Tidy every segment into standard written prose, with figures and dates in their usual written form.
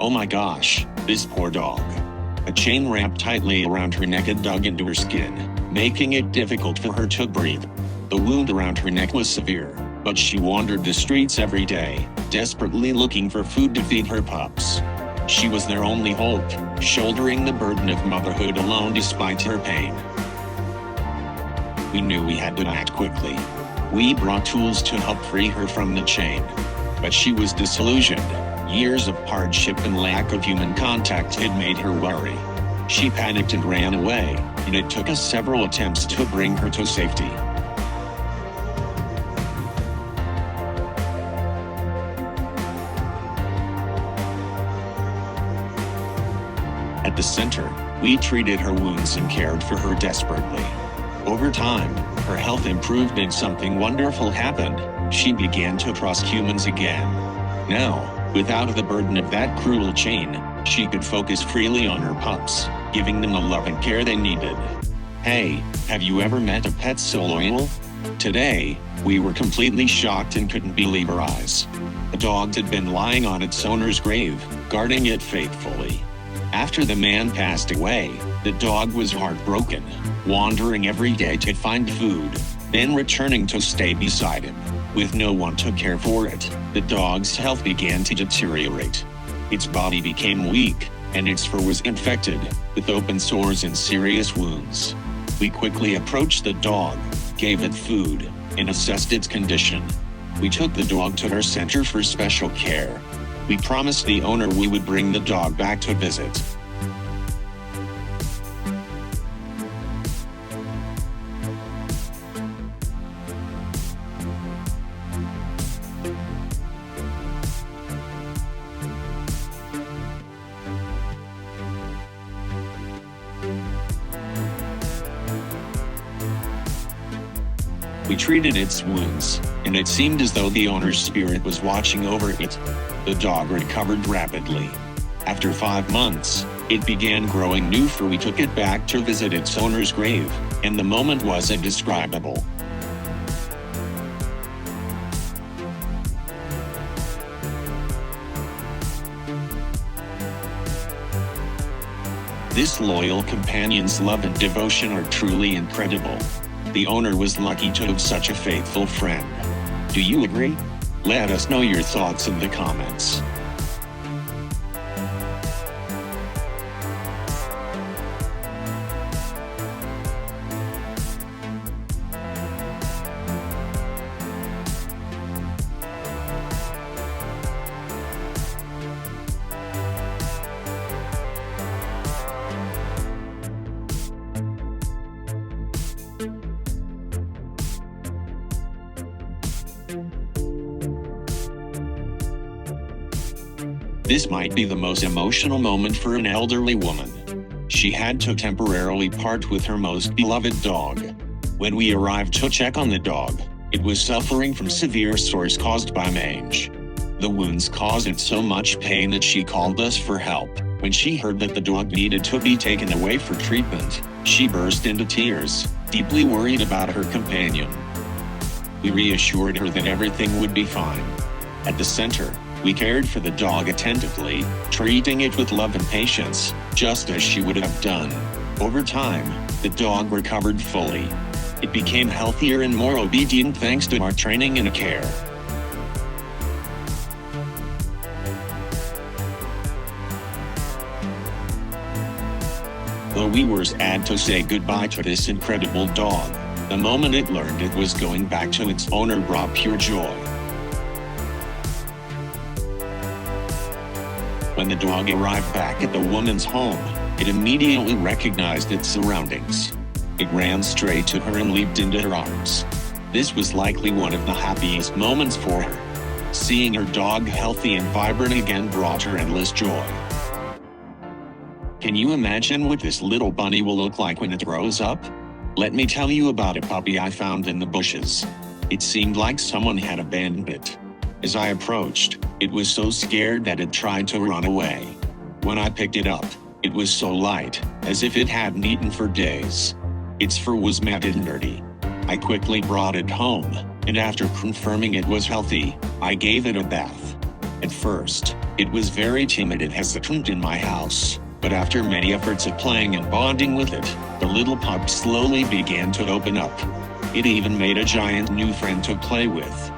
Oh my gosh, this poor dog. A chain wrapped tightly around her neck and dug into her skin, making it difficult for her to breathe. The wound around her neck was severe, but she wandered the streets every day, desperately looking for food to feed her pups. She was their only hope, shouldering the burden of motherhood alone despite her pain. We knew we had to act quickly. We brought tools to help free her from the chain. But she was disillusioned. Years of hardship and lack of human contact had made her worry. She panicked and ran away, and it took us several attempts to bring her to safety. At the center, we treated her wounds and cared for her desperately. Over time, her health improved and something wonderful happened. She began to trust humans again. Now, without the burden of that cruel chain, she could focus freely on her pups, giving them the love and care they needed. Hey, have you ever met a pet so loyal? Today, we were completely shocked and couldn't believe our eyes. The dog had been lying on its owner's grave, guarding it faithfully. After the man passed away, the dog was heartbroken, wandering every day to find food, then returning to stay beside him. With no one to care for it, the dog's health began to deteriorate. Its body became weak, and its fur was infected, with open sores and serious wounds. We quickly approached the dog, gave it food, and assessed its condition. We took the dog to our center for special care. We promised the owner we would bring the dog back to visit. We treated its wounds, and it seemed as though the owner's spirit was watching over it. The dog recovered rapidly. After 5 months, it began growing new fur. We took it back to visit its owner's grave, and the moment was indescribable. This loyal companion's love and devotion are truly incredible. The owner was lucky to have such a faithful friend. Do you agree? Let us know your thoughts in the comments. This might be the most emotional moment for an elderly woman. She had to temporarily part with her most beloved dog. When we arrived to check on the dog, it was suffering from severe sores caused by mange. The wounds caused it so much pain that she called us for help. When she heard that the dog needed to be taken away for treatment, she burst into tears, deeply worried about her companion. We reassured her that everything would be fine. At the center, we cared for the dog attentively, treating it with love and patience, just as she would have done. Over time, the dog recovered fully. It became healthier and more obedient thanks to our training and care. Though we were sad to say goodbye to this incredible dog, the moment it learned it was going back to its owner brought pure joy. When the dog arrived back at the woman's home, it immediately recognized its surroundings. It ran straight to her and leaped into her arms. This was likely one of the happiest moments for her. Seeing her dog healthy and vibrant again brought her endless joy. Can you imagine what this little bunny will look like when it grows up? Let me tell you about a puppy I found in the bushes. It seemed like someone had abandoned it. As I approached, it was so scared that it tried to run away. When I picked it up, it was so light, as if it hadn't eaten for days. Its fur was matted and dirty. I quickly brought it home, and after confirming it was healthy, I gave it a bath. At first, It was very timid and hesitant in my house, but after many efforts of playing and bonding with it, the little pup slowly began to open up. It even made a giant new friend to play with.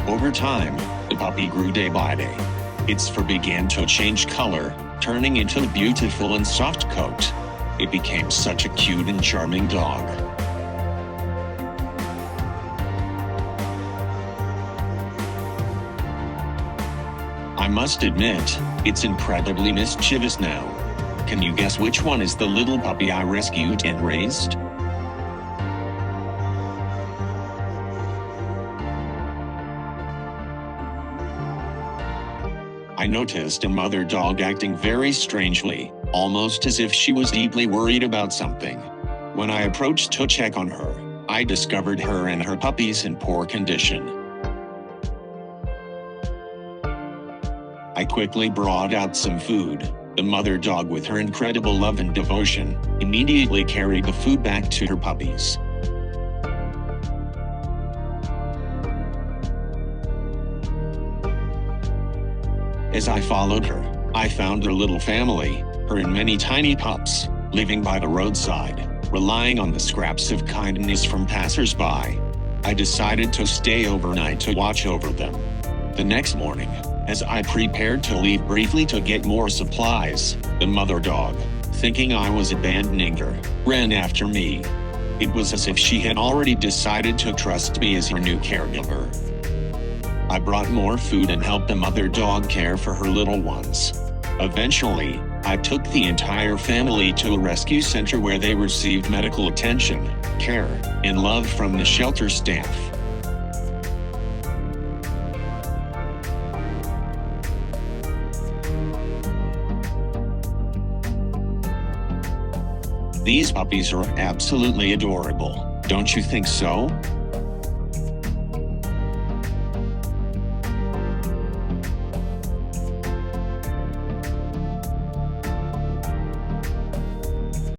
Over time, the puppy grew day by day. Its fur began to change color, turning into a beautiful and soft coat. It became such a cute and charming dog. I must admit, it's incredibly mischievous now. Can you guess which one is the little puppy I rescued and raised? I noticed a mother dog acting very strangely, almost as if she was deeply worried about something. When I approached to check on her, I discovered her and her puppies in poor condition. I quickly brought out some food. The mother dog, with her incredible love and devotion, immediately carried the food back to her puppies. As I followed her, I found her little family, her and many tiny pups, living by the roadside, relying on the scraps of kindness from passers-by. I decided to stay overnight to watch over them. The next morning, as I prepared to leave briefly to get more supplies, the mother dog, thinking I was abandoning her, ran after me. It was as if she had already decided to trust me as her new caregiver. I brought more food and helped the mother dog care for her little ones. Eventually, I took the entire family to a rescue center where they received medical attention, care, and love from the shelter staff. These puppies are absolutely adorable, don't you think so?